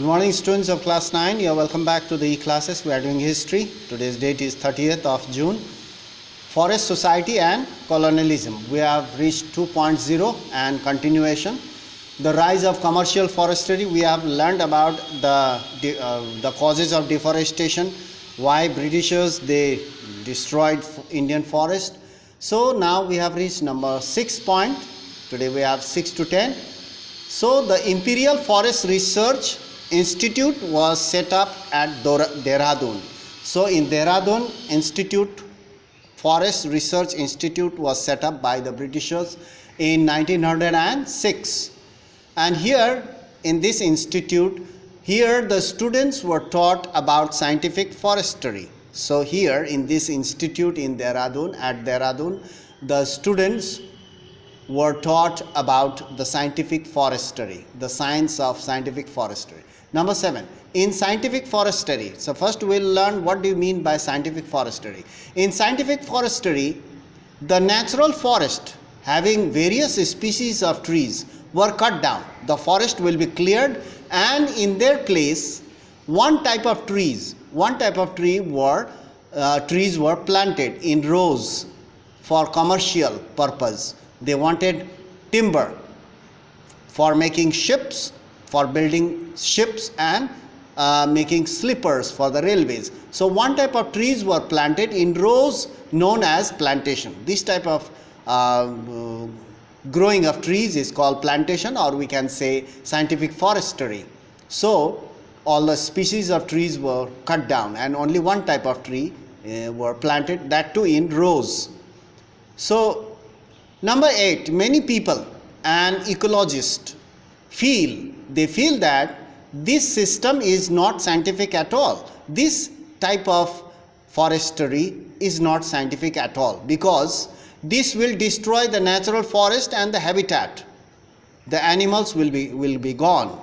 Good morning, students of class 9. You are welcome back to the e-classes. We are doing history. Today's date is 30th of June. Forest society and colonialism. We have reached 2.0 and continuation. The rise of commercial forestry. We have learned about the causes of deforestation, why Britishers they destroyed Indian forest. So now we have reached number 6 point. Today we have 6 to 10. So the Imperial Forest Research Institute was set up at Dehradun. So in Dehradun, Forest Research Institute was set up by the Britishers in 1906. And here in this institute, here the students were taught about scientific forestry. So here in this institute in Dehradun, at Dehradun, the students were taught about the scientific forestry, the science of scientific forestry. Number 7, in scientific forestry. So first we'll learn what do you mean by scientific forestry. In scientific forestry, the natural forest having various species of trees were cut down. The forest will be cleared, and in their place one type of trees were planted in rows for commercial purpose. They wanted timber for making ships, for building ships and making slippers for the railways. So one type of trees were planted in rows known as plantation. This type of growing of trees is called plantation, or we can say scientific forestry. So all the species of trees were cut down and only one type of tree were planted, that too in rows. So number 8, many people and ecologists feel that this system is not scientific at all. This type of forestry is not scientific at all, because this will destroy the natural forest and the habitat. The animals will be gone.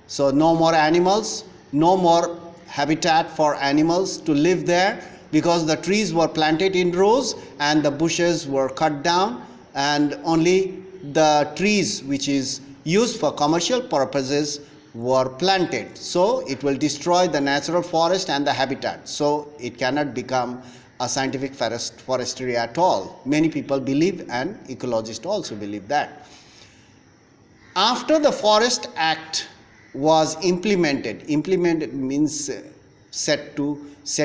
So no more animals, no more habitat for animals to live there, because the trees were planted in rows and the bushes were cut down, and only the trees which is used for commercial purposes were planted. So it will destroy the natural forest and the habitat. So it cannot become a scientific forestry at all. Many people believe, and ecologists also believe that. After the Forest Act was implemented means set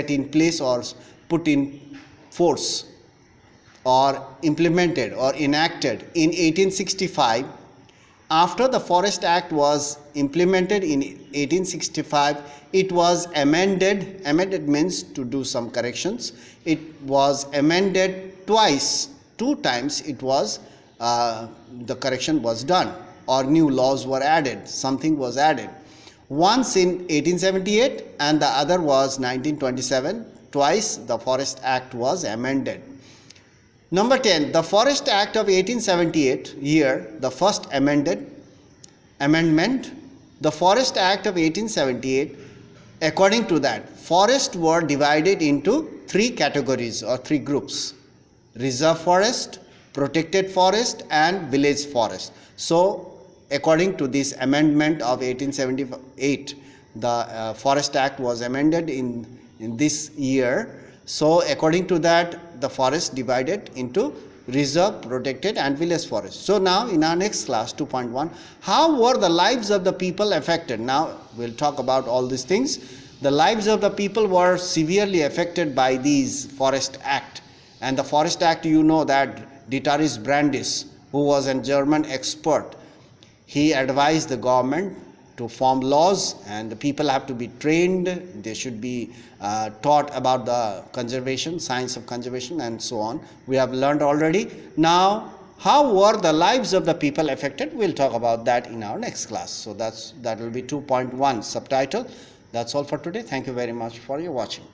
in place or put in force or implemented or enacted in 1865. After the Forest Act was implemented in 1865, it was amended. Amended means to do some corrections. It was amended twice. 2 times it was the correction was done, or new laws were added. Something was added. Once in 1878 and the other was 1927. Twice the Forest Act was amended. Number 10, the Forest Act of 1878, here the first amendment, the Forest Act of 1878, according to that, forests were divided into 3 categories or 3 groups: reserve forest, protected forest and village forest. So according to this amendment of 1878, the Forest Act was amended in this year. So according to that, the forest divided into reserve, protected and village forest. So now in our next class 2.1, how were the lives of the people affected? Now we'll talk about all these things. The lives of the people were severely affected by these Forest Act. And the Forest Act, you know that Dietrich Brandis, who was a German expert, he advised the government to form laws, and the people have to be trained. They should be taught about the conservation, science of conservation and so on. We have learned already. Now, how were the lives of the people affected? We'll talk about that in our next class. So that will be 2.1 subtitle. That's all for today. Thank you very much for your watching.